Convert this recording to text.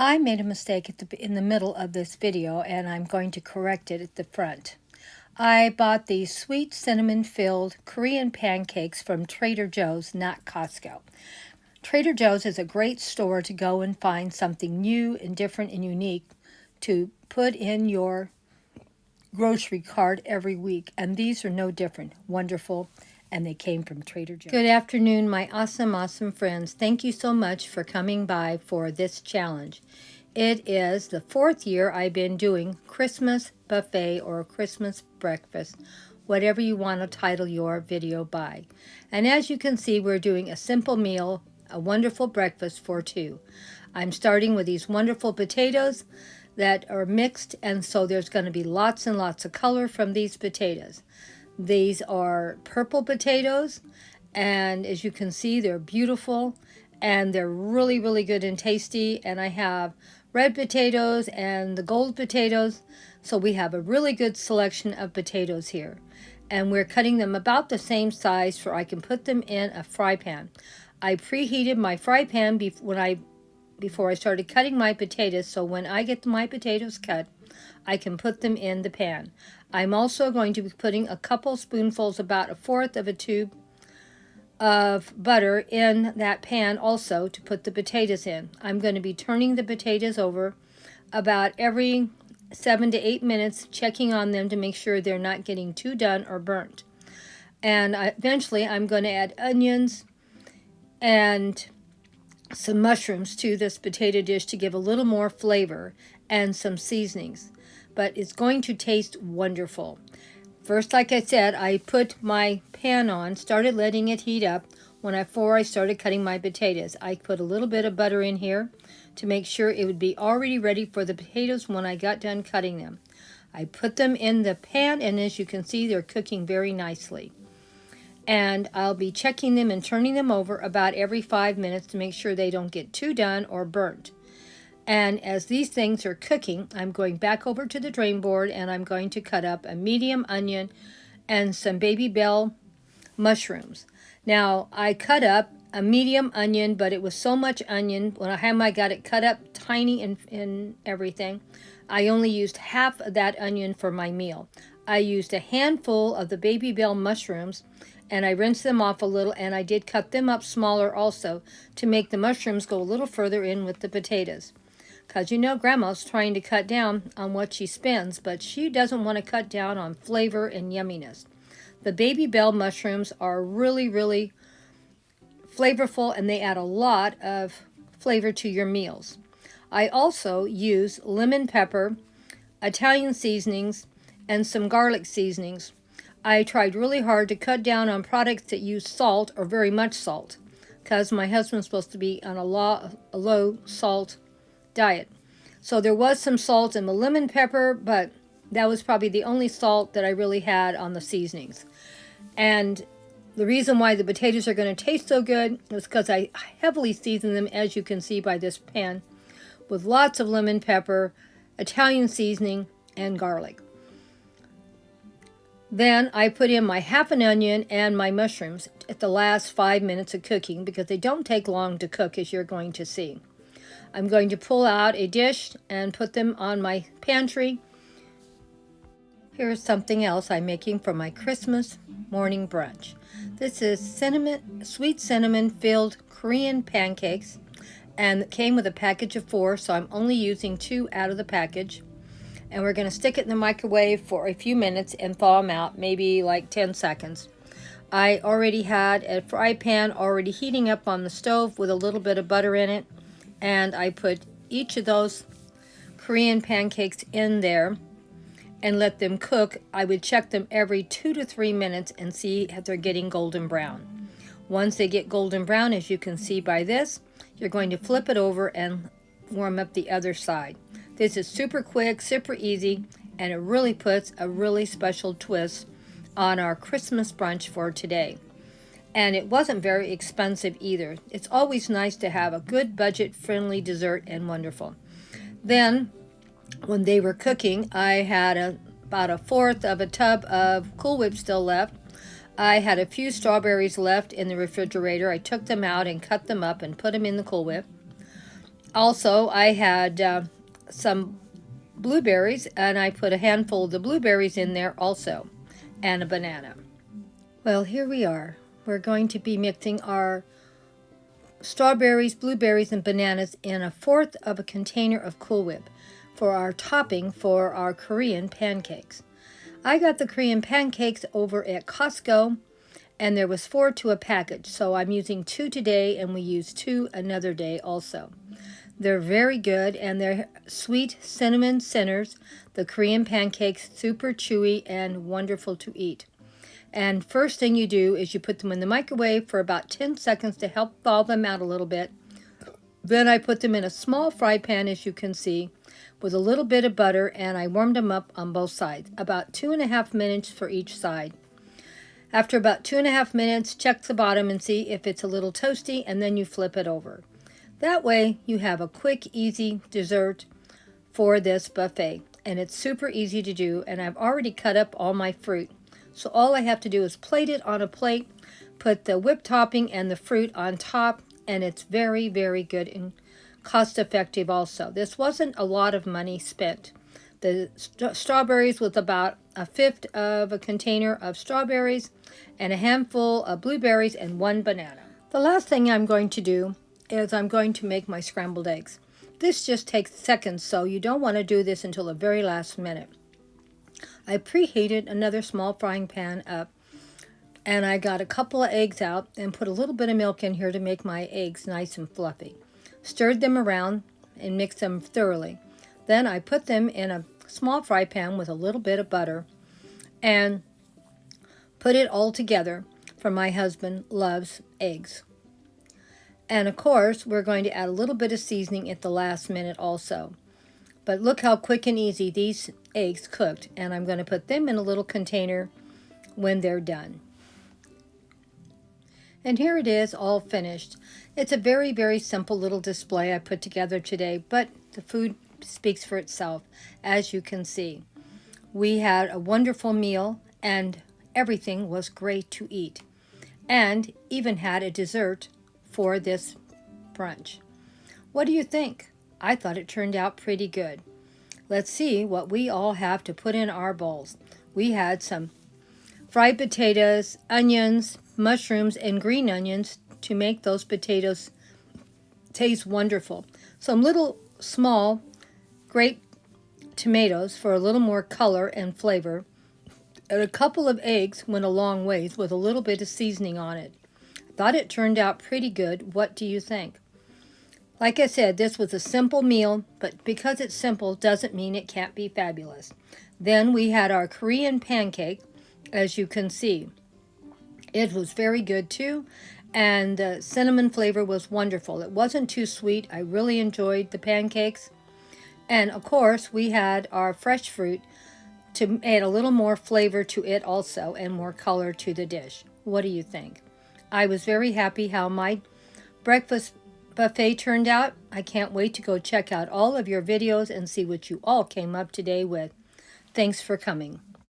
I made a mistake in the middle of this video, and I'm going to correct it at the front. I bought these sweet cinnamon-filled Korean pancakes from Trader Joe's, not Costco. Trader Joe's is a great store to go and find something new and different and unique to put in your grocery cart every week, and these are no different. Wonderful, and they came from Trader Joe's. Good afternoon, my awesome friends. Thank you so much for coming by for this challenge. It is the 4th year I've been doing Christmas buffet or Christmas breakfast, whatever you want to title your video by. And as you can see, we're doing a simple meal, a wonderful breakfast for two. I'm starting with these wonderful potatoes that are mixed, and so there's going to be lots and lots of color from these potatoes. These are purple potatoes, and as you can see, they're beautiful, and they're really good and tasty. And I have red potatoes and the gold potatoes, so we have a really good selection of potatoes here. And we're cutting them about the same size so I can put them in a fry pan. I preheated my fry pan before I started cutting my potatoes, so when I get my potatoes cut, I can put them in the pan. I'm also going to be putting a couple spoonfuls, about 1/4 of a tube of butter in that pan also to put the potatoes in. I'm going to be turning the potatoes over about every 7 to 8 minutes, checking on them to make sure they're not getting too done or burnt. And eventually I'm going to add onions and some mushrooms to this potato dish to give a little more flavor, and some seasonings. But it's going to taste wonderful. First, like I said, I put my pan on, started letting it heat up before I started cutting my potatoes. I put a little bit of butter in here to make sure it would be already ready for the potatoes when I got done cutting them. I put them in the pan, and as you can see, they're cooking very nicely. And I'll be checking them and turning them over about every 5 minutes to make sure they don't get too done or burnt. And as these things are cooking, I'm going back over to the drain board, and I'm going to cut up a medium onion and some baby bell mushrooms. Now, I cut up a medium onion, but it was so much onion, when I got it cut up tiny and everything, I only used half of that onion for my meal. I used a handful of the baby bell mushrooms, and I rinsed them off a little, and I did cut them up smaller also to make the mushrooms go a little further in with the potatoes. Because you know Grandma's trying to cut down on what she spends, but she doesn't want to cut down on flavor and yumminess. The baby bell mushrooms are really flavorful, and they add a lot of flavor to your meals. I also use lemon pepper, Italian seasonings, and some garlic seasonings. I tried really hard to cut down on products that use salt or very much salt, because my husband's supposed to be on a low salt diet. So there was some salt in the lemon pepper, but that was probably the only salt that I really had on the seasonings. And the reason why the potatoes are going to taste so good is because I heavily season them, as you can see by this pan, with lots of lemon pepper, Italian seasoning, and garlic. Then I put in my half an onion and my mushrooms at the last 5 minutes of cooking, because they don't take long to cook, as you're going to see. I'm going to pull out a dish and put them on my pantry. Here's something else I'm making for my Christmas morning brunch. This is sweet cinnamon filled Korean pancakes, and it came with a package of 4, so I'm only using 2 out of the package. And we're going to stick it in the microwave for a few minutes and thaw them out, maybe like 10 seconds. I already had a fry pan already heating up on the stove with a little bit of butter in it, and I put each of those Korean pancakes in there and let them cook. I would check them every 2 to 3 minutes and see if they're getting golden brown. Once they get golden brown, as you can see by this, you're going to flip it over and warm up the other side. This is super quick, super easy, and it really puts a really special twist on our Christmas brunch for today. And it wasn't very expensive either. It's always nice to have a good budget-friendly dessert and wonderful. Then, when they were cooking, I had about 1/4 of a tub of Cool Whip still left. I had a few strawberries left in the refrigerator. I took them out and cut them up and put them in the Cool Whip. Also, I had some blueberries, and I put a handful of the blueberries in there also, and a banana. Well, here we are. We're going to be mixing our strawberries, blueberries, and bananas in 1/4 of a container of Cool Whip for our topping for our Korean pancakes. I got the Korean pancakes over at Costco, and there was 4 to a package, so I'm using 2 today, and we use 2 another day also. They're very good, and they're sweet cinnamon centers. The Korean pancakes, super chewy and wonderful to eat. And first thing you do is you put them in the microwave for about 10 seconds to help thaw them out a little bit. Then I put them in a small fry pan, as you can see, with a little bit of butter, and I warmed them up on both sides, about 2.5 minutes for each side. After about 2.5 minutes, check the bottom and see if it's a little toasty, and then you flip it over. That way you have a quick, easy dessert for this buffet, and it's super easy to do, and I've already cut up all my fruit. So all I have to do is plate it on a plate, put the whipped topping and the fruit on top, and it's very, very good and cost effective also. This wasn't a lot of money spent. The strawberries was about 1/5 of a container of strawberries and a handful of blueberries and 1 banana. The last thing I'm going to do is I'm going to make my scrambled eggs. This just takes seconds, so you don't want to do this until the very last minute. I preheated another small frying pan up, and I got a couple of eggs out and put a little bit of milk in here to make my eggs nice and fluffy. Stirred them around and mixed them thoroughly. Then I put them in a small fry pan with a little bit of butter and put it all together, for my husband loves eggs. And of course, we're going to add a little bit of seasoning at the last minute also. But look how quick and easy these eggs cooked, and I'm going to put them in a little container when they're done. And here it is, all finished. It's a very, very simple little display I put together today, but the food speaks for itself, as you can see. We had a wonderful meal, and everything was great to eat, and even had a dessert for this brunch. What do you think? I thought it turned out pretty good. Let's see what we all have to put in our bowls. We had some fried potatoes, onions, mushrooms, and green onions to make those potatoes taste wonderful. Some little small grape tomatoes for a little more color and flavor. And a couple of eggs went a long ways with a little bit of seasoning on it. Thought it turned out pretty good. What do you think? Like I said, this was a simple meal, but because it's simple doesn't mean it can't be fabulous. Then we had our Korean pancake, as you can see. It was very good too, and the cinnamon flavor was wonderful. It wasn't too sweet. I really enjoyed the pancakes. And of course, we had our fresh fruit to add a little more flavor to it also, and more color to the dish. What do you think? I was very happy how my breakfast buffet turned out. I can't wait to go check out all of your videos and see what you all came up today with. Thanks for coming.